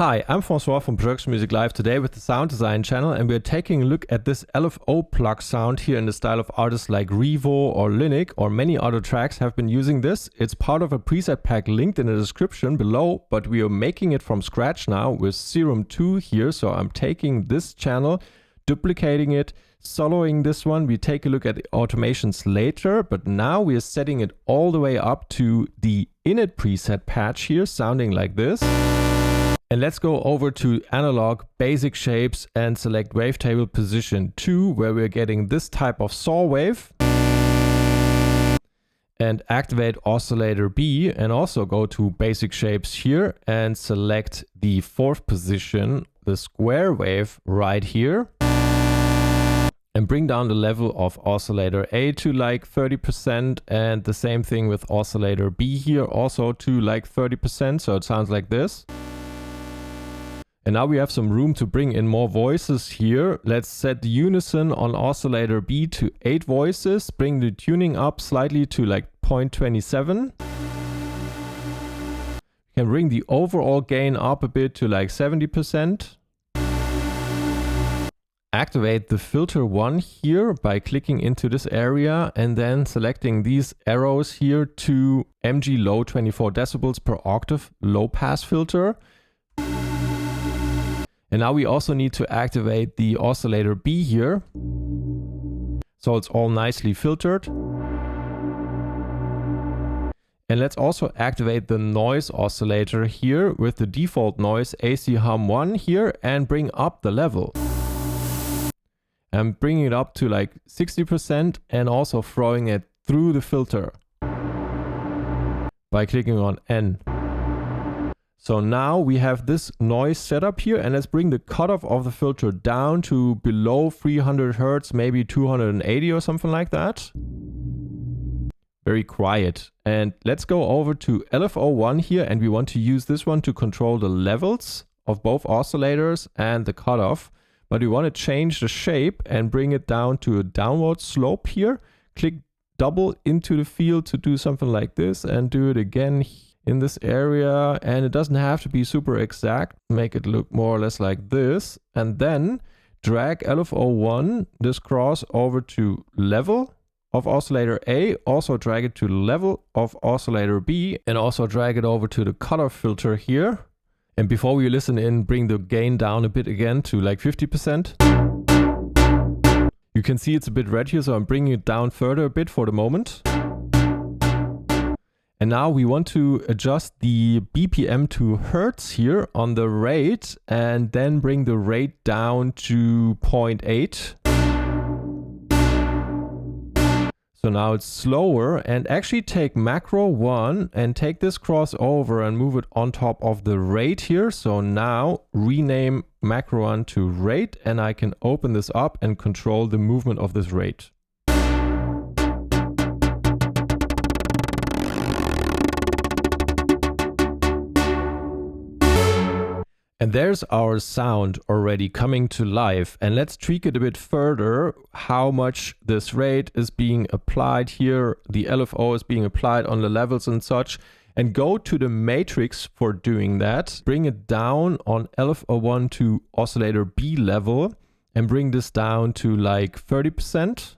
Hi, I'm Francois from Production Music Live today with the sound design channel, and we're taking a look at this LFO Pluck sound here in the style of artists like Rivo or Lynnic, or many other tracks have been using this. It's part of a preset pack linked in the description below, but we are making it from scratch now with Serum 2 here. So I'm taking this channel, duplicating it, soloing this one. We take a look at the automations later, but now we are setting it all the way up to the INIT preset patch here, sounding like this. And let's go over to analog, basic shapes, and select wavetable position 2, where we're getting this type of saw wave. And activate oscillator B, and also go to basic shapes here and select the 4th position, the square wave right here. And bring down the level of oscillator A to like 30%, and the same thing with oscillator B here, also to like 30%, so it sounds like this. And now we have some room to bring in more voices here. Let's set the unison on oscillator B to 8 voices. Bring the tuning up slightly to like 0.27. You can bring the overall gain up a bit to like 70%. Activate the filter 1 here by clicking into this area and then selecting these arrows here to MG low 24 decibels per octave low pass filter. And now we also need to activate the oscillator B here, so it's all nicely filtered. And let's also activate the noise oscillator here with the default noise AC hum 1 here, and bring up the level. I'm bringing it up to like 60% and also throwing it through the filter by clicking on N. So now we have this noise setup here, and let's bring the cutoff of the filter down to below 300 Hertz, maybe 280 or something like that. Very quiet. And let's go over to LFO 1 here, and we want to use this one to control the levels of both oscillators and the cutoff. But we want to change the shape and bring it down to a downward slope here. Click double into the field to do something like this, and do it again in this area, and it doesn't have to be super exact. Make it look more or less like this, and then drag LFO 1, this cross, over to level of oscillator A, also drag it to level of oscillator B, and also drag it over to the cutoff filter here. And before we listen in, bring the gain down a bit again to like 50%. You can see it's a bit red here, so I'm bringing it down further a bit for the moment. And now we want to adjust the BPM to Hertz here on the rate, and then bring the rate down to 0.8. So now it's slower, and actually take macro 1 and take this crossover and move it on top of the rate here. So now rename macro 1 to rate, and I can open this up and control the movement of this rate. And there's our sound already coming to life. And let's tweak it a bit further, how much this rate is being applied here, the LFO is being applied on the levels and such, and go to the matrix for doing that. Bring it down on LFO 1 to oscillator B level, and bring this down to like 30%.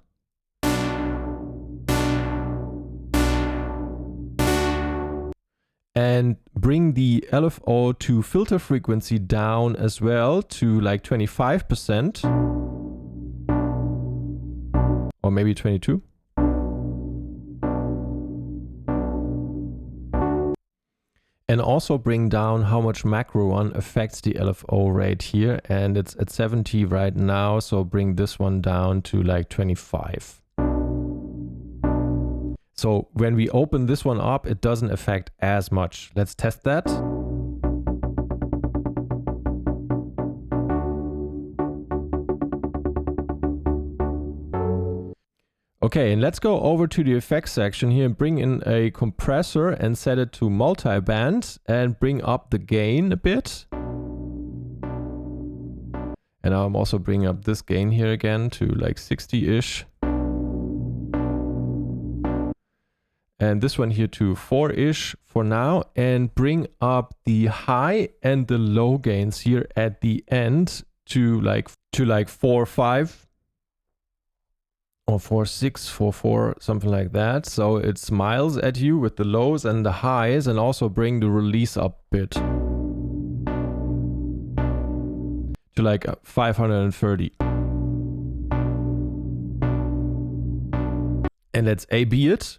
And bring the LFO to filter frequency down as well to like 25%. Or maybe 22. And also bring down how much macro 1 affects the LFO rate here. And it's at 70 right now, so bring this one down to like 25. So when we open this one up, it doesn't affect as much. Let's test that. Okay, and let's go over to the effects section here and bring in a compressor and set it to multi-band and bring up the gain a bit. And now I'm also bringing up this gain here again to like 60-ish. And this one here to 4-ish for now, and bring up the high and the low gains here at the end to like 4.5 or 4.6, 4.4, something like that. So it smiles at you with the lows and the highs, and also bring the release up bit to like 530. And let's A/B it.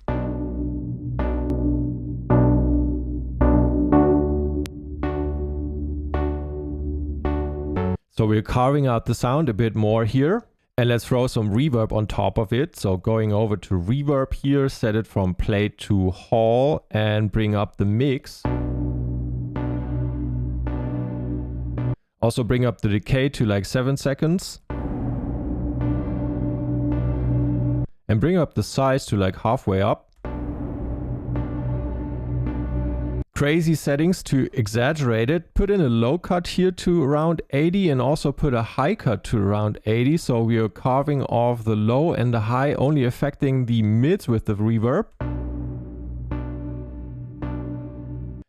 So we're carving out the sound a bit more here. And let's throw some reverb on top of it. So going over to reverb here, set it from play to hall and bring up the mix. Also bring up the decay to like 7 seconds. And bring up the size to like halfway up. Crazy settings to exaggerate it. Put in a low cut here to around 80 and also put a high cut to around 80. So we are carving off the low and the high, only affecting the mids with the reverb.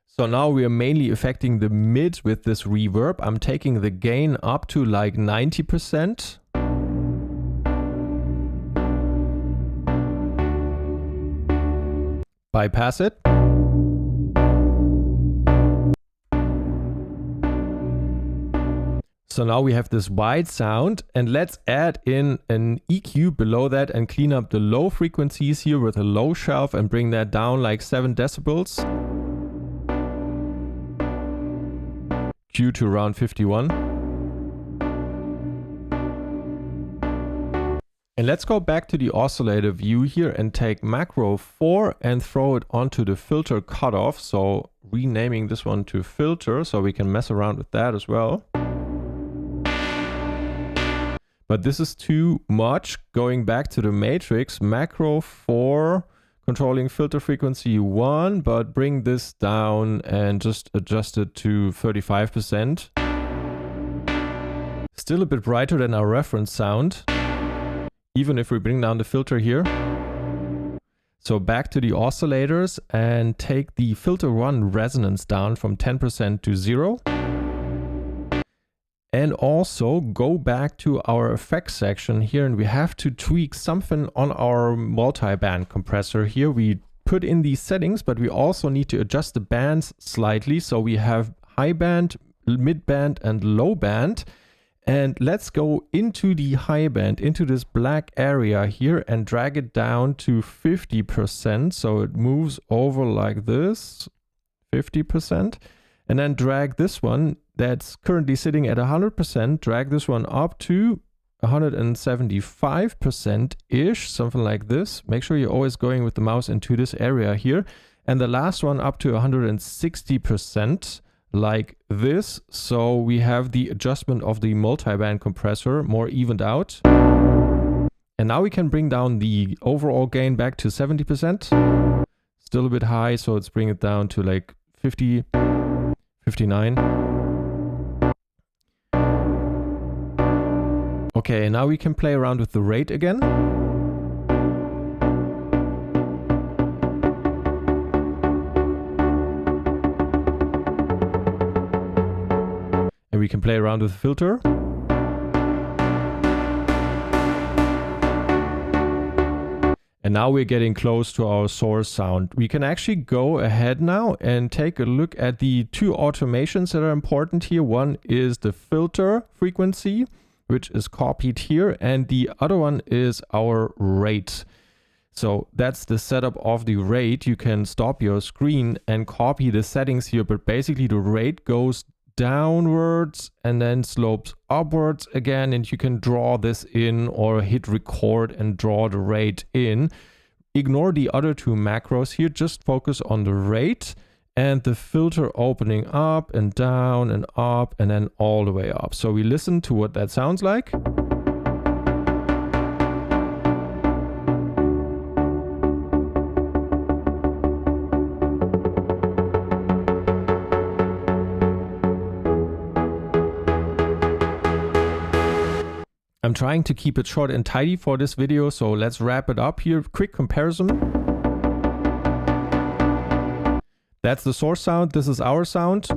So now we are mainly affecting the mids with this reverb. I'm taking the gain up to like 90%. Bypass it. So now we have this wide sound, and let's add in an EQ below that and clean up the low frequencies here with a low shelf and bring that down like 7 decibels. Q to around 51. And let's go back to the oscillator view here and take macro 4 and throw it onto the filter cutoff. So renaming this one to filter so we can mess around with that as well. But this is too much. Going back to the matrix, macro 4, controlling filter frequency 1, but bring this down and just adjust it to 35%. Still a bit brighter than our reference sound, even if we bring down the filter here. So back to the oscillators and take the filter 1 resonance down from 10% to 0. And also go back to our effects section here, and we have to tweak something on our multi-band compressor here. We put in these settings, but we also need to adjust the bands slightly. So we have high band, mid band, and low band. And let's go into the high band, into this black area here, and drag it down to 50%. So it moves over like this, 50%. And then drag this one that's currently sitting at 100%, drag this one up to 175%-ish, something like this. Make sure you're always going with the mouse into this area here. And the last one up to 160%, like this. So we have the adjustment of the multi-band compressor more evened out. And now we can bring down the overall gain back to 70%. Still a bit high, so let's bring it down to like 50, 59. Okay, now we can play around with the rate again. And we can play around with the filter. And now we're getting close to our source sound. We can actually go ahead now and take a look at the two automations that are important here. One is the filter frequency, which is copied here, and the other one is our rate. So that's the setup of the rate. You can stop your screen and copy the settings here, but basically the rate goes downwards and then slopes upwards again, and you can draw this in or hit record and draw the rate in. Ignore the other two macros here, just focus on the rate and the filter opening up and down and up and then all the way up. So we listen to what that sounds like. I'm trying to keep it short and tidy for this video, so let's wrap it up here. Quick comparison. That's the source sound. This is our sound.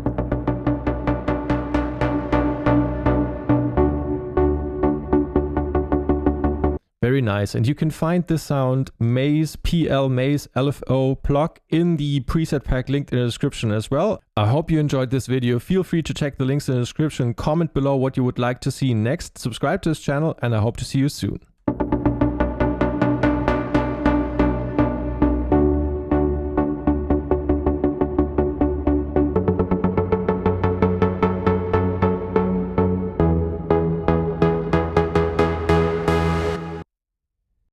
Very nice. And you can find this sound Maze, PL Maze, LFO Pluck in the preset pack linked in the description as well. I hope you enjoyed this video. Feel free to check the links in the description, comment below what you would like to see next, subscribe to this channel, and I hope to see you soon.